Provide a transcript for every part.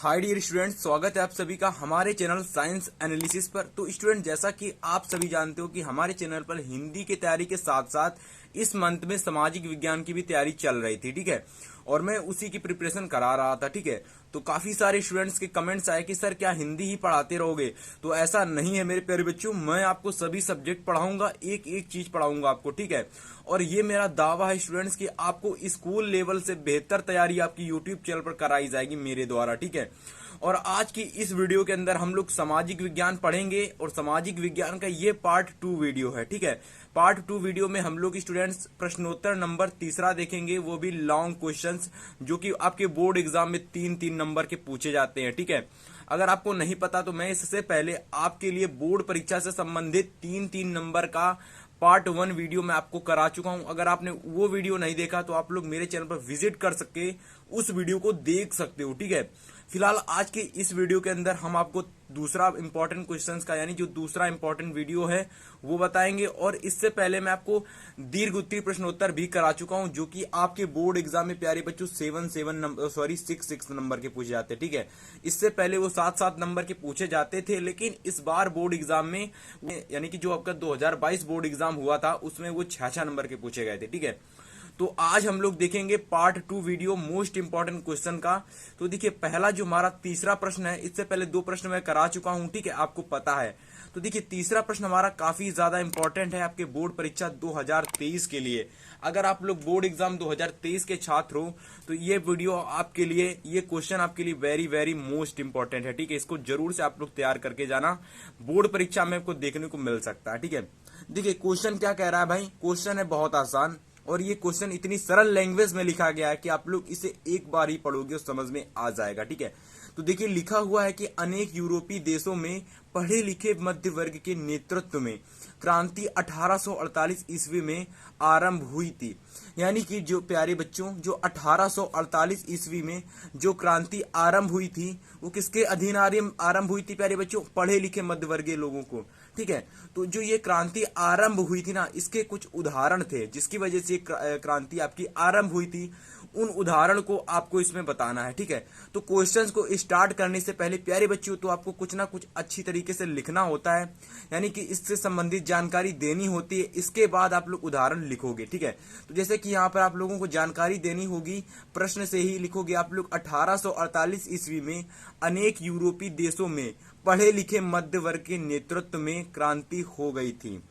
Hi dear student, स्वागत है आप सभी का हमारे चैनल साइंस एनालिसिस पर। तो स्टूडेंट, जैसा कि आप सभी जानते हो कि हमारे चैनल पर हिंदी की तैयारी के साथ साथ इस मंथ में सामाजिक विज्ञान की भी तैयारी चल रही थी, ठीक है। और मैं उसी की प्रिपरेशन करा रहा था, ठीक है। तो काफी सारे स्टूडेंट्स के कमेंट्स आए कि सर क्या हिंदी ही पढ़ाते रहोगे। तो ऐसा नहीं है मेरे प्यारे बच्चों, मैं आपको सभी सब्जेक्ट पढ़ाऊंगा, एक एक चीज पढ़ाऊंगा आपको, ठीक है। और ये मेरा दावा है स्टूडेंट्स कि आपको स्कूल लेवल से बेहतर तैयारी आपकी यूट्यूब चैनल पर कराई जाएगी मेरे द्वारा, ठीक है। और आज की इस वीडियो के अंदर हम लोग सामाजिक विज्ञान पढ़ेंगे और सामाजिक विज्ञान का ये पार्ट 2 वीडियो है, ठीक है। पार्ट 2 वीडियो में हम लोग स्टूडेंट्स प्रश्नोत्तर नंबर 3 देखेंगे, वो भी लॉन्ग क्वेश्चंस जो कि आपके बोर्ड एग्जाम में 3-3 नंबर के पूछे जाते हैं, ठीक है। अगर आपको नहीं पता तो मैं इससे पहले आपके लिए बोर्ड परीक्षा से संबंधित 3-3 नंबर का पार्ट 1 वीडियो मैं आपको करा चुका हूं। अगर आपने वो वीडियो नहीं देखा तो आप लोग मेरे चैनल पर विजिट कर सके उस वीडियो को देख सकते हो, ठीक है। फिलहाल आज के इस वीडियो के अंदर हम आपको दूसरा इंपॉर्टेंट क्वेश्चंस का यानी जो दूसरा इंपॉर्टेंट वीडियो है वो बताएंगे। और इससे पहले मैं आपको दीर्घ उत्तरीय प्रश्नोत्तर भी करा चुका हूं जो कि आपके बोर्ड एग्जाम में प्यारे बच्चों 6 नंबर के पूछे जाते हैं, ठीक है। इससे पहले वो 7 नंबर के पूछे जाते थे, लेकिन इस बार बोर्ड एग्जाम में यानी कि जो आपका 2022 बोर्ड एग्जाम हुआ था उसमें वो 6 नंबर के पूछे गए थे, ठीक है। तो आज हम लोग देखेंगे part 2 video most important question का। तो देखिए, पहला जो हमारा तीसरा प्रश्न है, इससे पहले 2 प्रश्न मैं करा चुका हूं, ठीक है, आपको पता है। तो देखिए, तीसरा प्रश्न हमारा काफी ज्यादा इंपॉर्टेंट है आपके बोर्ड परीक्षा 2023 के लिए। अगर आप लोग बोर्ड एग्जाम 2023 के छात्र हो तो ये वीडियो आपके लिए, ये क्वेश्चन आपके लिए वेरी वेरी मोस्ट इंपॉर्टेंट है, ठीक है। इसको जरूर से आप लोग तैयार करके जाना, बोर्ड परीक्षा में आपको देखने को मिल सकता है, ठीक है। देखिए, क्वेश्चन क्या कह रहा है भाई। क्वेश्चन है बहुत आसान और ये क्वेश्चन इतनी सरल लैंग्वेज में लिखा गया है कि आप लोग इसे एक बार ही पढ़ोगे और समझ में आ जाएगा, ठीक है। तो देखिए, लिखा हुआ है कि अनेक यूरोपीय देशों में पढ़े लिखे मध्य वर्ग के नेतृत्व में क्रांति 1848 ईस्वी में आरंभ हुई थी। यानी कि जो प्यारे बच्चों, जो 1848 ईस्वी में जो क्रांति आरंभ हुई थी वो किसके अधीन आरंभ हुई थी प्यारे बच्चों? पढ़े लिखे मध्य वर्गीय लोगों को, ठीक है। तो जो ये क्रांति आरंभ हुई थी ना, इसके कुछ उदाहरण थे जिसकी वजह से क्रांति आपकी आरंभ हुई थी। उन उदाहरण को आपको इसमें बताना है, ठीक है। तो क्वेश्चंस को स्टार्ट करने से पहले प्यारे बच्चों तो आपको कुछ ना कुछ अच्छी तरीके से लिखना होता है, यानी कि इससे संबंधित जानकारी देनी होती है। इसके बाद आप लोग उदाहरण लिखोगे, ठीक है। तो जैसे कि यहाँ पर आप लोगों को जानकारी देनी होगी, प्रश्न से ही लिखोगे आप लोग। 1848 ईस्वी में अनेक यूरोपीय देशों में पढ़े लिखे मध्य वर्ग के नेतृत्व में क्रांति हो गई थी।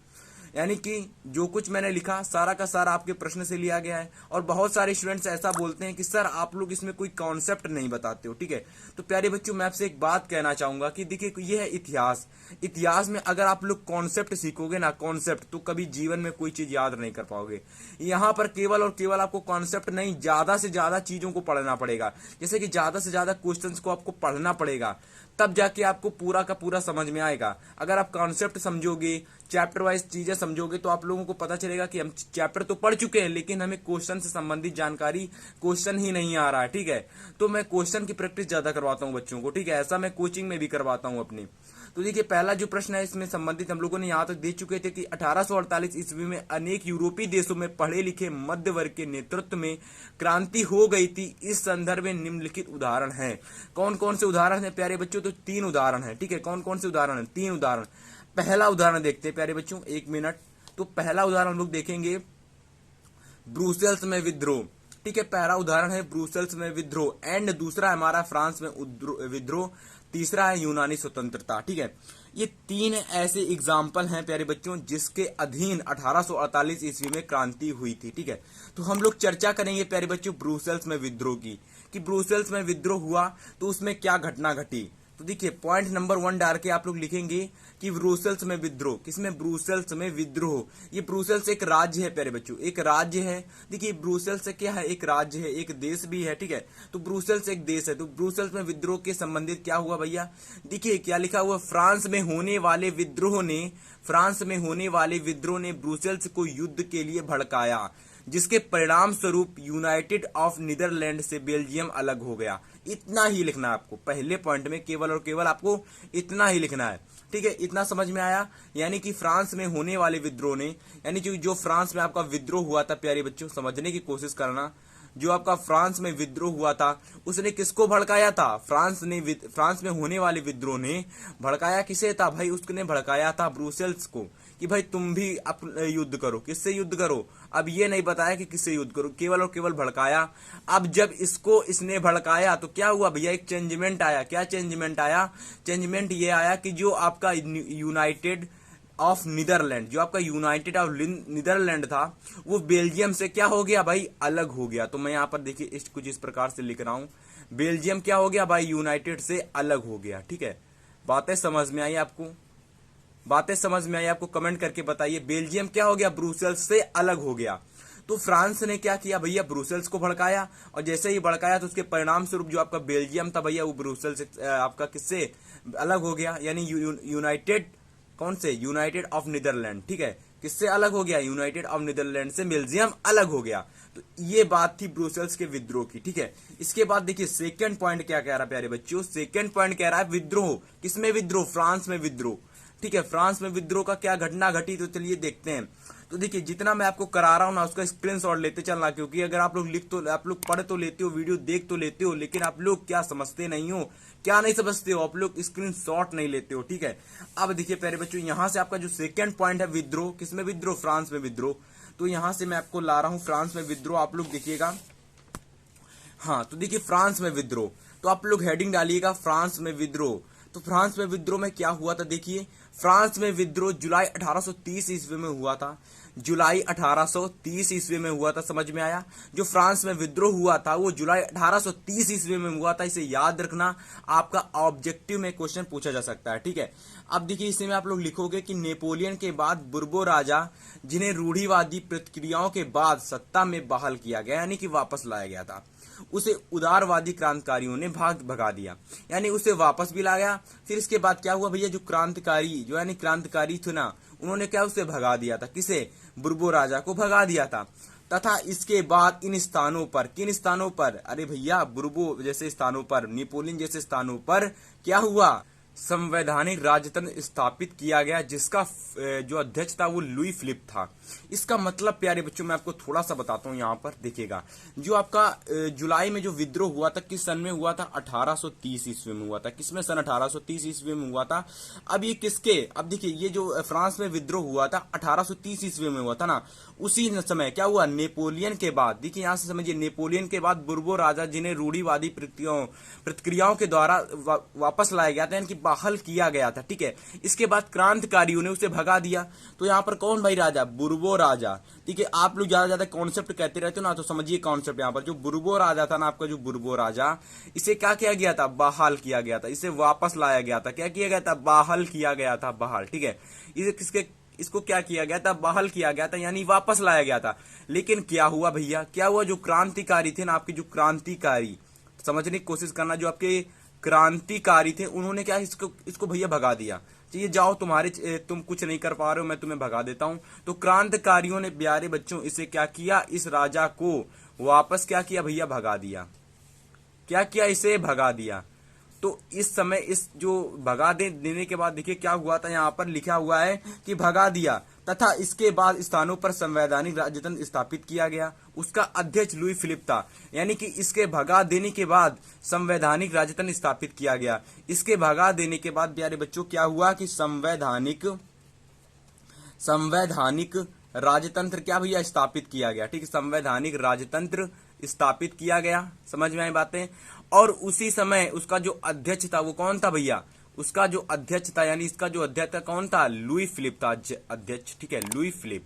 यानी कि जो कुछ मैंने लिखा सारा का सारा आपके प्रश्न से लिया गया है। और बहुत सारे स्टूडेंट्स ऐसा बोलते हैं कि सर आप लोग इसमें कोई कॉन्सेप्ट नहीं बताते हो, ठीक है। तो प्यारे बच्चों, मैं आपसे एक बात कहना चाहूंगा कि देखिए, ये है इतिहास। इतिहास में अगर आप लोग कॉन्सेप्ट सीखोगे ना, कॉन्सेप्ट, तो कभी जीवन में कोई चीज याद नहीं कर पाओगे। यहाँ पर केवल और केवल आपको कॉन्सेप्ट नहीं, ज्यादा से ज्यादा चीजों को पढ़ना पड़ेगा। जैसे कि ज्यादा से ज्यादा क्वेश्चंस को आपको पढ़ना पड़ेगा, तब जाके आपको पूरा का पूरा समझ में आएगा। अगर आप कॉन्सेप्ट समझोगे, चैप्टर वाइज चीजें समझोगे, तो आप लोगों को पता चलेगा कि हम चैप्टर तो पढ़ चुके हैं लेकिन हमें क्वेश्चन से संबंधित जानकारी, क्वेश्चन ही नहीं आ रहा है, ठीक है। तो मैं क्वेश्चन की प्रैक्टिस ज्यादा करवाता हूं बच्चों को, ठीक है। ऐसा मैं कोचिंग में भी करवाता हूं अपनी। तो देखिए, पहला जो प्रश्न है इसमें संबंधित हम लोगों ने यहां तक दे चुके थे कि 1848 ईस्वी में अनेक यूरोपीय देशों में पढ़े लिखे मध्य वर्ग के नेतृत्व में क्रांति हो गई थी। इस संदर्भ में निम्नलिखित उदाहरण हैं। कौन कौन से उदाहरण है प्यारे बच्चों? तो 3 उदाहरण है, ठीक है। कौन कौन से उदाहरण है? 3 उदाहरण। पहला उदाहरण देखते हैं प्यारे बच्चों, 1 मिनट। तो पहला उदाहरण हम लोग देखेंगे ब्रुसेल्स में विद्रोह, ठीक है। पहला उदाहरण है ब्रुसेल्स में विद्रोह। एंड दूसरा है हमारा फ्रांस में विद्रोह। तीसरा है यूनानी स्वतंत्रता, ठीक है। ये 3 ऐसे एग्जाम्पल हैं प्यारे बच्चों जिसके अधीन 1848 ईस्वी में क्रांति हुई थी, ठीक है। तो हम लोग चर्चा करेंगे प्यारे बच्चों ब्रुसेल्स में विद्रोह की, कि ब्रुसेल्स में विद्रोह हुआ तो उसमें क्या घटना घटी। तो देखिए, पॉइंट नंबर 1 डाल के आप लोग लिखेंगे कि ब्रुसेल्स में विद्रोह। किसमें? ब्रुसेल्स में विद्रोह। ये ब्रुसेल्स एक राज्य है प्यारे बच्चों, एक राज्य है। देखिए, ब्रुसेल्स क्या है? एक राज्य है, एक देश भी है, ठीक है। तो ब्रुसेल्स एक देश है। तो ब्रुसेल्स में विद्रोह के संबंधित क्या हुआ भैया? देखिए क्या लिखा हुआ, फ्रांस में होने वाले विद्रोह ने ब्रुसेल्स को युद्ध के लिए भड़काया, जिसके परिणाम स्वरूप यूनाइटेड ऑफ नीदरलैंड से बेल्जियम अलग हो गया। इतना ही लिखना है आपको पहले पॉइंट में, केवल और केवल आपको इतना ही लिखना है, ठीक है। इतना समझ में आया? यानी कि फ्रांस में होने वाले विद्रोह ने, यानी कि जो फ्रांस में आपका विद्रोह हुआ था प्यारे बच्चों, समझने की कोशिश करना। जो आपका फ्रांस में विद्रोह हुआ था, उसने किसको भड़काया था? फ्रांस में होने वाले विद्रोह ने भड़काया किसे था भाई? उसने भड़काया था ब्रुसेल्स को कि भाई तुम भी युद्ध करो। किससे युद्ध करो? अब ये नहीं बताया कि किससे युद्ध करो, केवल और केवल भड़काया। अब जब इसने भड़काया तो क्या हुआ भैया? एक चेंजमेंट आया। क्या चेंजमेंट आया? चेंजमेंट ये आया कि जो आपका यूनाइटेड ऑफ नीदरलैंड, जो आपका यूनाइटेड ऑफ नीदरलैंड था, वो बेल्जियम से क्या हो गया भाई? अलग हो गया। तो मैं यहाँ पर देखिए कुछ इस प्रकार से लिख रहा हूं, बेल्जियम क्या हो गया भाई? यूनाइटेड से अलग हो गया। ठीक है, बातें समझ में आई आपको? बातें समझ में आई आपको? कमेंट करके बताइए। बेल्जियम क्या हो गया? ब्रुसेल्स से अलग हो गया। तो फ्रांस ने क्या किया भैया? ब्रुसेल्स को भड़काया, और जैसे ही भड़काया तो उसके परिणाम स्वरूप जो आपका बेल्जियम था भैया, वो ब्रुसेल्स से आपका किससे अलग हो गया? यानी यूनाइटेड, कौन से? United of Netherland. ठीक है, किससे अलग हो गया? यूनाइटेड ऑफ नीदरलैंड से बेल्जियम अलग हो गया। तो ये बात थी ब्रुसेल्स के विद्रोह की। ठीक है, इसके बाद देखिए सेकंड पॉइंट क्या कह रहा है प्यारे बच्चों? सेकंड पॉइंट कह रहा है विद्रोह। किसमें विद्रोह? फ्रांस में विद्रोह। ठीक है, फ्रांस में विद्रोह का क्या घटना घटी, तो चलिए देखते हैं। तो देखिए, जितना मैं आपको करा रहा हूं ना, उसका स्क्रीनशॉट लेते चलना, क्योंकि अगर आप लोग पढ़ तो लेते हो, वीडियो देख तो लेते हो, लेकिन आप लोग क्या समझते नहीं हो, क्या नहीं समझते हो, आप लोग स्क्रीनशॉट नहीं लेते हो। ठीक है, अब देखिए प्यारे बच्चों, यहां से आपका जो सेकंड पॉइंट है विद्रोह, किसमें विद्रोह? फ्रांस में विद्रोह। तो यहां से मैं आपको ला रहा हूं फ्रांस में विद्रोह, आप लोग देखिएगा। हाँ, तो देखिए फ्रांस में विद्रोह, तो आप लोग हेडिंग डालिएगा फ्रांस में विद्रोह। तो फ्रांस में विद्रोह में क्या हुआ था? देखिए, फ्रांस में विद्रोह जुलाई 1830 ईस्वी में हुआ था। जुलाई 1830 ईस्वी में हुआ था, समझ में आया? जो फ्रांस में विद्रोह हुआ था वो जुलाई 1830 ईस्वी में हुआ था। इसे याद रखना, आपका ऑब्जेक्टिव में क्वेश्चन पूछा जा सकता है। ठीक है, अब देखिए इसी में आप लोग लिखोगे कि नेपोलियन के बाद बुर्बो राजा, जिन्हें रूढ़िवादी प्रतिक्रियाओं के बाद सत्ता में बहाल किया गया, यानी कि वापस लाया गया था, उसे उदारवादी क्रांतिकारियों ने भगा दिया, यानी उसे वापस भी लाया। फिर इसके बाद क्या हुआ भैया? जो क्रांतिकारी, जो यानी क्रांतिकारी थे ना, उन्होंने क्या उसे भगा दिया था? किसे? बुर्बो राजा को भगा दिया था। तथा इसके बाद इन स्थानों पर, किन स्थानों पर? अरे भैया, बुर्बो जैसे स्थानों पर, नेपोलियन जैसे स्थानों पर क्या हुआ? संवैधानिक राजतंत्र स्थापित किया गया, जिसका जो अध्यक्ष था वो लुई फिलिप था। इसका मतलब प्यारे बच्चों मैं आपको थोड़ा सा बताता हूं, यहां पर देखिएगा। जो आपका जुलाई में जो विद्रोह हुआ था, किस सन में हुआ था? 1830 ईस्वी में हुआ था। किसमें? सन 1830 ईस्वी में हुआ था। अब ये किसके? अब देखिए, ये जो फ्रांस में विद्रोह हुआ था 1830 ईस्वी में हुआ था ना, उसी समय क्या हुआ? नेपोलियन के बाद, देखिए यहां से समझिए, नेपोलियन के बाद बुर्बो राजा, जिन्हें रूढ़िवादी प्रतिक्रियाओं के द्वारा वापस लाया गया था, यानी बहाल किया गया था। ठीक है, इसके बाद क्रांतिकारियों ने उसे भगा दिया। तो यहाँ पर कौन भाई राजा? बुर्बो राजा। ठीक है, आप लोग ज्यादा कॉन्सेप्ट कहते रहते हो ना, तो समझिए कॉन्सेप्ट। यहाँ पर जो बुर्बो राजा था ना, आपका जो बुर्बो राजा, इसे क्या किया गया था? बहाल किया गया था, इसे वापस लाया गया था। क्या किया गया था? बहाल किया गया था, बहाल। ठीक है, इसे इसको क्या किया गया था? बहाल किया गया था, यानी वापस लाया गया था। लेकिन क्या हुआ भैया? क्या हुआ? जो क्रांतिकारी थे ना, आपके जो क्रांतिकारी, समझने की कोशिश करना, जो आपके क्रांतिकारी थे, उन्होंने क्या इसको भैया भगा दिया। ये जाओ, तुम कुछ नहीं कर पा रहे हो, मैं तुम्हें भगा देता हूं। तो क्रांतिकारियों ने प्यारे बच्चों इसे क्या किया? इस राजा को वापस क्या किया भैया? भगा दिया। क्या किया? इसे भगा दिया। तो इस समय इस जो भगा देने के बाद देखिए क्या हुआ था, यहाँ पर लिखा हुआ है कि भगा दिया, तथा इसके बाद स्थानों पर संवैधानिक राजतंत्र स्थापित किया गया। उसका अध्यक्ष लुई फिलिप था, यानी कि इसके भगा देने के बाद संवैधानिक राजतंत्र स्थापित किया गया। इसके भगा देने के बाद प्यारे बच्चों क्या हुआ कि संवैधानिक राजतंत्र क्या भैया? स्थापित किया गया। ठीक है, संवैधानिक राजतंत्र स्थापित किया गया। समझ में आई बातें? और उसी समय उसका जो अध्यक्ष था वो कौन था भैया? उसका जो अध्यक्ष था, यानी इसका जो अध्यक्ष था कौन था? लुई फिलिप था अध्यक्ष। ठीक है, लुई फिलिप।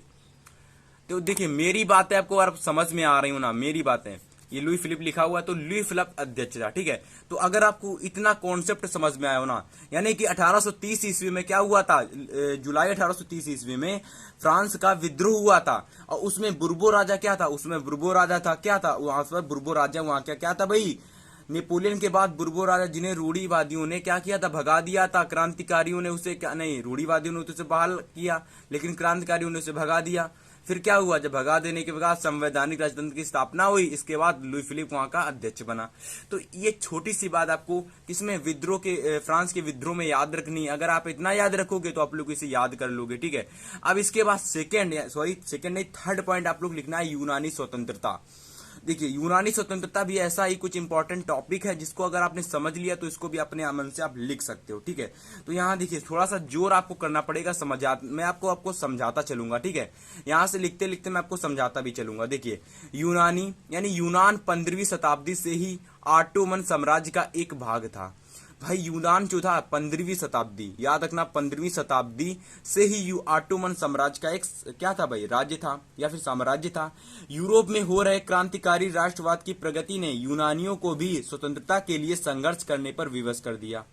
तो देखिए मेरी बातें आपको आप समझ में आ रही हो ना? मेरी बातें, ये लुई फिलिप लिखा हुआ है, तो लुई फिलिप अध्यक्ष था। ठीक है, तो अगर आपको इतना कॉन्सेप्ट समझ में आया हो ना, यानी कि 1830 ईस्वी में क्या हुआ था? जुलाई 1830 ईस्वी में फ्रांस का विद्रोह हुआ था, और उसमें बुर्बो राजा क्या था? उसमें बुर्बो राजा था, क्या था वहां पर? बुर्बो राजा वहां क्या था भाई? नेपोलियन के बाद बुर्बो राजा, जिन्हें रूढ़िवादियों ने क्या किया था? भगा दिया था। क्रांतिकारियों ने उसे क्या नहीं, रूढ़िवादियों ने उसे बहाल किया, लेकिन क्रांतिकारियों ने उसे भगा दिया। फिर क्या हुआ? जब भगा देने के बाद संवैधानिक राजतंत्र की स्थापना हुई, इसके बाद लुई फिलिप वहां का अध्यक्ष बना। तो ये छोटी सी बात आपको किसमें? विद्रोह के, फ्रांस के विद्रोह में याद रखनी। अगर आप इतना याद रखोगे तो आप लोग इसे याद कर लोगे। ठीक है, अब इसके बाद सेकंड नहीं, थर्ड पॉइंट आप लोग लिखना है यूनानी स्वतंत्रता। देखिए यूनानी स्वतंत्रता भी ऐसा ही कुछ इंपॉर्टेंट टॉपिक है जिसको अगर आपने समझ लिया तो इसको भी अपने मन से आप लिख सकते हो, ठीक है। तो यहाँ देखिए थोड़ा सा जोर आपको करना पड़ेगा, मैं आपको समझाता चलूंगा, ठीक है। यहाँ से लिखते लिखते मैं आपको समझाता भी चलूंगा। देखिए यूनानी यानी यूनान 15वीं शताब्दी से ही ऑटोमन साम्राज्य का एक भाग था। भाई यूनान जो था 15वीं शताब्दी, याद रखना 15वीं शताब्दी से ही ऑटोमन साम्राज्य का एक क्या था भाई, राज्य था या फिर साम्राज्य था। यूरोप में हो रहे क्रांतिकारी राष्ट्रवाद की प्रगति ने यूनानियों को भी स्वतंत्रता के लिए संघर्ष करने पर विवश कर दिया।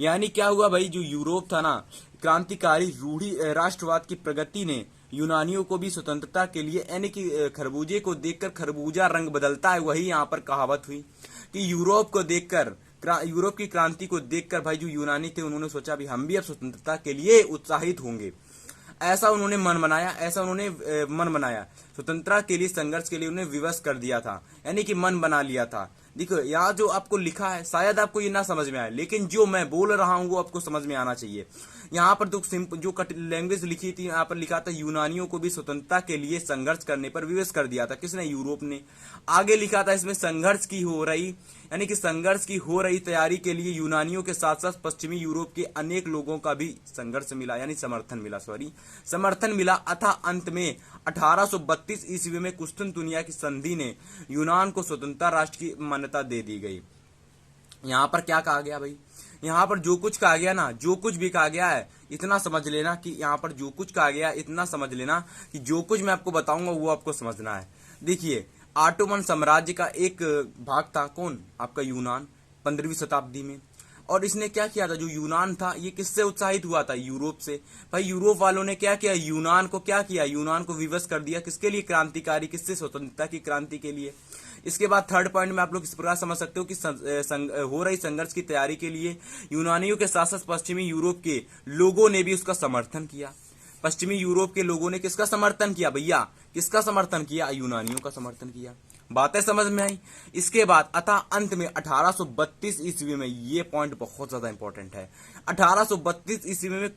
यानी क्या हुआ भाई, जो यूरोप था ना, क्रांतिकारी रूढ़ी राष्ट्रवाद की प्रगति ने यूनानियों को भी स्वतंत्रता के लिए, यानी कि खरबूजे को देखकर खरबूजा रंग बदलता है, वही यहाँ पर कहावत हुई कि यूरोप की क्रांति को देखकर भाई जो यूनानी थे उन्होंने सोचा भी हम भी अब स्वतंत्रता के लिए उत्साहित होंगे। ऐसा उन्होंने मन बनाया, स्वतंत्रता के लिए संघर्ष के लिए उन्हें विवश कर दिया था, यानी कि मन बना लिया था। देखो यहाँ जो आपको लिखा है शायद आपको ये ना समझ में आए, लेकिन जो मैं बोल रहा हूँ वो आपको समझ में आना चाहिए। यहाँ पर तो जो लैंग्वेज लिखी थी, यहाँ पर लिखा था यूनानियों को भी स्वतंत्रता के लिए संघर्ष करने पर विवश कर दिया था। किसने? यूरोप ने। आगे लिखा था इसमें संघर्ष की हो रही तैयारी के लिए यूनानियों के साथ साथ पश्चिमी यूरोप के अनेक लोगों का भी समर्थन मिला अतः अंत में 1832 ईस्वी में कुस्तुनतुनिया की संधि ने यूनान को स्वतंत्रता राष्ट्र की मान्यता दे दी गई। यहाँ पर क्या कहा गया भाई, यहाँ पर जो कुछ कहा गया ना, जो कुछ भी कहा गया है इतना समझ लेना कि यहाँ पर जो कुछ कहा गया इतना समझ लेना कि जो कुछ मैं आपको बताऊंगा वो आपको समझना है। देखिए ऑटोमन साम्राज्य का एक भाग था कौन? आपका यूनान 15वीं शताब्दी में। और इसने क्या किया था, जो यूनान था ये किससे उत्साहित हुआ था? यूरोप से। भाई यूरोप वालों ने क्या किया, यूनान को विवश कर दिया। किसके लिए? क्रांतिकारी, किससे? स्वतंत्रता की क्रांति के लिए। इसके बाद थर्ड पॉइंट में आप लोग इस प्रकार समझ सकते हो कि हो रही संघर्ष की तैयारी के लिए यूनानियों के साथ साथ पश्चिमी यूरोप के लोगों ने भी उसका समर्थन किया। पश्चिमी यूरोप के लोगों ने किसका समर्थन किया भैया? किसका समर्थन किया? यूनानियों का समर्थन किया। बातें समझ में आई। इसके बाद अतः अंत में 1832 ईस्वी में, ये पॉइंट बहुत ज्यादा इंपॉर्टेंट है, 1832 ईस्वी में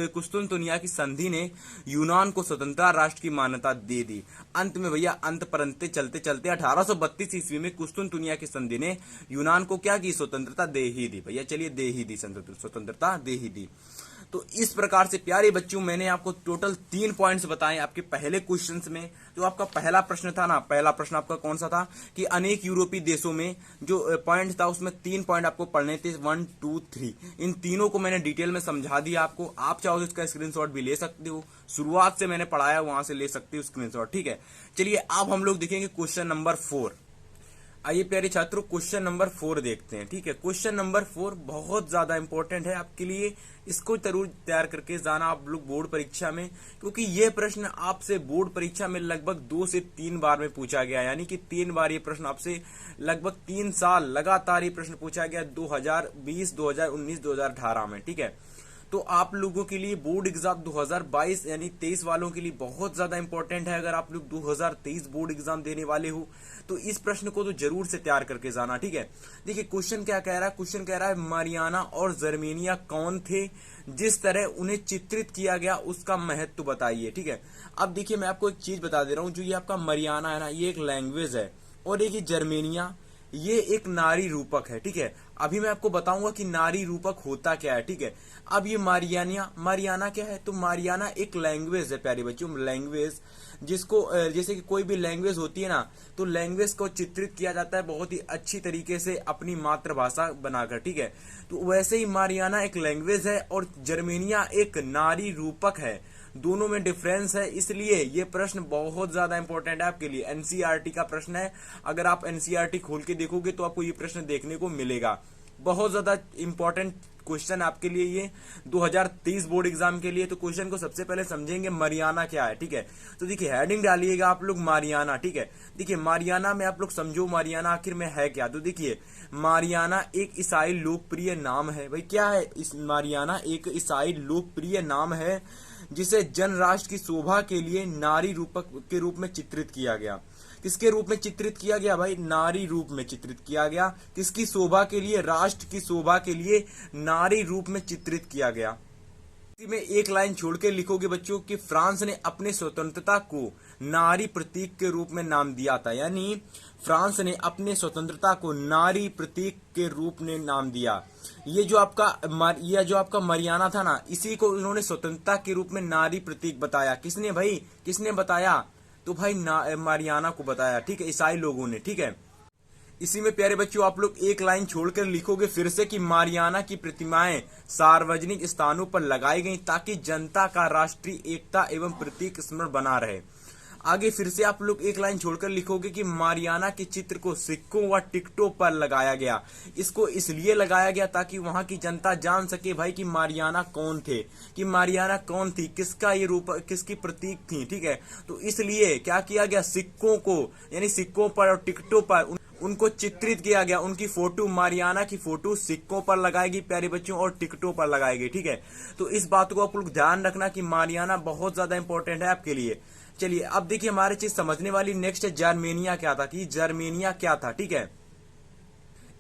कुस्तुनतुनिया की संधि ने यूनान को स्वतंत्रता राष्ट्र की मान्यता दे दी। अंत में भैया, अंत परंते चलते चलते 1832 ईस्वी में कुस्तुनतुनिया की संधि ने यूनान को क्या की? स्वतंत्रता दे ही दी भैया। चलिए दे ही दी, स्वतंत्रता दे ही दी। तो इस प्रकार से प्यारे बच्चों मैंने आपको टोटल 3 पॉइंट्स बताए आपके पहले क्वेश्चंस में। जो आपका पहला प्रश्न था ना, पहला प्रश्न आपका कौन सा था कि अनेक यूरोपीय देशों में जो पॉइंट था उसमें 3 पॉइंट आपको पढ़ने थे, 1 2 3। इन तीनों को मैंने डिटेल में समझा दिया आपको। आप चाहो तो इसका स्क्रीनशॉट भी ले सकते हो, शुरुआत से मैंने पढ़ाया वहां से ले सकते हो स्क्रीनशॉट, ठीक है। चलिए अब हम लोग देखेंगे क्वेश्चन नंबर 4। आइए प्यारे छात्रों क्वेश्चन नंबर 4 देखते हैं, ठीक है। क्वेश्चन नंबर 4 बहुत ज्यादा इंपॉर्टेंट है आपके लिए, इसको जरूर तैयार करके जाना आप लोग बोर्ड परीक्षा में, क्योंकि ये प्रश्न आपसे बोर्ड परीक्षा में लगभग 2 से 3 बार में पूछा गया, यानी कि 3 बार ये प्रश्न आपसे लगभग 3 साल लगातार ये प्रश्न पूछा गया 2020, 2019, 2018 में, ठीक है। तो आप लोगों के लिए बोर्ड एग्जाम 2022 यानी 23 वालों के लिए बहुत ज्यादा इंपॉर्टेंट है। अगर आप लोग 2023 बोर्ड एग्जाम देने वाले हो तो इस प्रश्न को तो जरूर से तैयार करके जाना, ठीक है। देखिए क्वेश्चन क्या कह रहा है, क्वेश्चन कह रहा है मारियाना और जर्मेनिया कौन थे जिस तरह उन्हें चित्रित किया गया उसका महत्व बताइए, ठीक है। अब देखिए मैं आपको एक चीज बता दे रहा हूँ, जो ये आपका मारियाना है ना, ये एक लैंग्वेज है, और एक जर्मेनिया ये एक नारी रूपक है, ठीक है। अभी मैं आपको बताऊंगा कि नारी रूपक होता क्या है, ठीक है। अब ये मारियाना क्या है, तो मारियाना एक लैंग्वेज है प्यारे बच्चों, लैंग्वेज जिसको जैसे कि कोई भी लैंग्वेज होती है ना, तो लैंग्वेज को चित्रित किया जाता है बहुत ही अच्छी तरीके से अपनी मातृभाषा बनाकर, ठीक है। तो वैसे ही मारियाना एक लैंग्वेज है और जर्मेनिया एक नारी रूपक है, दोनों में डिफरेंस है। इसलिए ये प्रश्न बहुत ज्यादा इंपॉर्टेंट है आपके लिए, एनसीईआरटी का प्रश्न है। अगर आप एनसीईआरटी खोल के देखोगे तो आपको ये प्रश्न देखने को मिलेगा। बहुत ज्यादा इंपॉर्टेंट क्वेश्चन आपके लिए ये 2023 बोर्ड एग्जाम के लिए। तो क्वेश्चन को सबसे पहले समझेंगे मारियाना क्या है, ठीक है। तो देखिए हेडिंग डालिएगा आप लोग मारियाना, ठीक है। देखिए मारियाना में आप लोग समझो मारियाना आखिर में है क्या। तो देखिए मारियाना एक ईसाई लोकप्रिय नाम है। भाई क्या है, इस मारियाना एक ईसाई लोकप्रिय नाम है जिसे जन राष्ट्र की शोभा के लिए नारी रूपक के रूप में चित्रित किया गया। किसके रूप में चित्रित किया गया भाई? नारी रूप में चित्रित किया गया। किसकी शोभा के लिए? राष्ट्र की शोभा के लिए नारी रूप में चित्रित किया गया। इसी में एक लाइन छोड़ के लिखोगे बच्चों कि फ्रांस ने अपने स्वतंत्रता को नारी प्रतीक के रूप में नाम दिया था। यानी फ्रांस ने अपने स्वतंत्रता को नारी प्रतीक के रूप में नाम दिया। ये जो आपका मरियाना था ना, इसी को उन्होंने स्वतंत्रता के रूप में नारी प्रतीक बताया। किसने भाई, किसने बताया? तो भाई मरियाना को बताया, ठीक है, ईसाई लोगों ने, ठीक है। इसी में प्यारे बच्चों आप लोग एक लाइन छोड़कर लिखोगे फिर से कि मारियाना की प्रतिमाएं सार्वजनिक स्थानों पर लगाई गई ताकि जनता का राष्ट्रीय एकता एवं प्रतीक स्मरण बना रहे। आगे फिर से आप लोग एक लाइन छोड़कर लिखोगे कि मारियाना के चित्र को सिक्कों व टिकटों पर लगाया गया। इसको इसलिए लगाया गया ताकि वहां की जनता जान सके भाई कि मारियाना कौन थे, कि मारियाना कौन थी, किसका ये रूप, किसकी प्रतीक थी, ठीक है। तो इसलिए क्या किया गया, सिक्कों को यानी सिक्कों पर और टिकटों पर उनको चित्रित किया गया। उनकी फोटो, मारियाना की फोटो सिक्कों पर लगाएगी प्यारे बच्चों और टिकटों पर लगाएगी, ठीक है। तो इस बात को आप लोग ध्यान रखना कि मारियाना बहुत ज्यादा इंपॉर्टेंट है आपके लिए। चलिए अब देखिए हमारे चीज समझने वाली नेक्स्ट है जर्मेनिया क्या था, कि जर्मेनिया क्या था, ठीक है।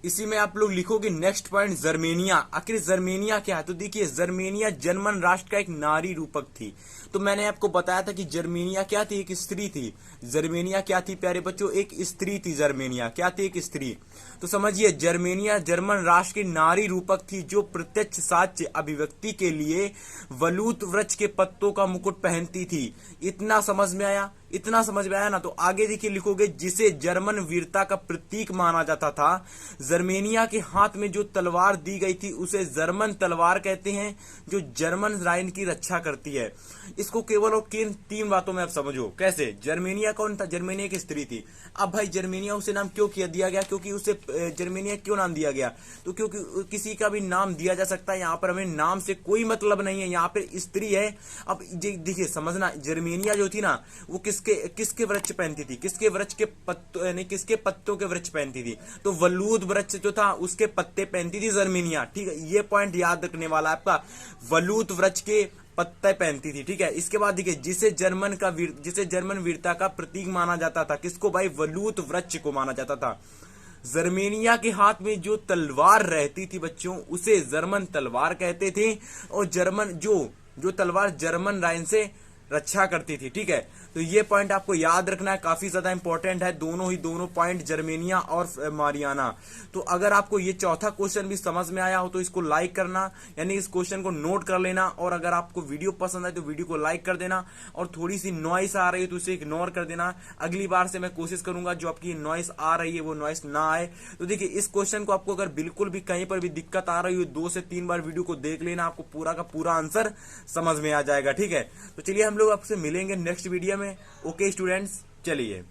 इसी में आप लोग लिखोगे नेक्स्ट पॉइंट जर्मेनिया। आखिर जर्मेनिया क्या है? तो देखिए जर्मेनिया जर्मन राष्ट्र का एक नारी रूपक थी। तो मैंने आपको बताया था कि जर्मेनिया क्या थी, एक स्त्री थी। जर्मेनिया क्या थी प्यारे बच्चों, एक स्त्री थी। जर्मेनिया क्या थी, एक स्त्री। तो समझिए जर्मेनिया जर्मन राष्ट्र की नारी रूपक थी जो प्रत्यक्ष साक्ष्य अभिव्यक्ति के लिए वलूत वृक्ष के पत्तों का मुकुट पहनती थी। इतना समझ में आया, इतना समझ में आया ना। तो आगे देखिए लिखोगे जिसे जर्मन वीरता का प्रतीक माना जाता था। जर्मेनिया के हाथ में जो तलवार दी गई थी उसे जर्मन तलवार कहते हैं जो जर्मन राइन की रक्षा करती है। इसको केवल और तीन बातों में आप समझो। कैसे? जर्मेनिया कौन था? जर्मेनिया की स्त्री थी। अब भाई जर्मेनिया उसे नाम क्यों दिया गया? क्योंकि उसे जर्मेनिया क्यों नाम दिया गया? तो क्योंकि किसी का भी नाम दिया जा सकता है, यहाँ पर हमें नाम से कोई मतलब नहीं है, यहाँ पे स्त्री है। अब देखिए समझना, जर्मेनिया जो थी ना वो किसके वृक्ष पहनती थी, किसके वृक्ष के पत्तों यानी किसके पत्तों के वृक्ष पहनती थी? तो वलूद वृक्ष जो था उसके पत्ते पहनती थी जर्मेनिया, ठीक है। ये पॉइंट याद रखने वाला है आपका, वलूद वृक्ष के पत्ते पहनती थी, ठीक है। इसके बाद देखिए जिसे जर्मन वीरता का प्रतीक माना जाता था, किसको भाई? वलूद वृक्ष को माना जाता था। जर्मेनिया के हाथ में जो तलवार रहती थी बच्चों उसे जर्मन तलवार कहते थे, और जर्मन जो तलवार जर्मन राइन से रक्षा करती थी, ठीक है। तो ये पॉइंट आपको याद रखना है, काफी ज्यादा इंपॉर्टेंट है दोनों पॉइंट, जर्मेनिया और मारियाना। तो अगर आपको ये चौथा क्वेश्चन भी समझ में आया हो तो इसको लाइक करना, यानी इस क्वेश्चन को नोट कर लेना। और अगर आपको वीडियो पसंद आए तो वीडियो को लाइक कर देना, और थोड़ी सी नॉइस आ रही है तो इसे इग्नोर कर देना। अगली बार से मैं कोशिश करूंगा जो आपकी नॉइस आ रही है वो नॉइस ना आए। तो देखिए इस क्वेश्चन को आपको अगर बिल्कुल भी कहीं पर भी दिक्कत आ रही हो 2 से 3 बार वीडियो को देख लेना, आपको पूरा का पूरा आंसर समझ में आ जाएगा, ठीक है। तो चलिए हम लोग आपसे मिलेंगे नेक्स्ट वीडियो में। ओके स्टूडेंट्स, चलिए।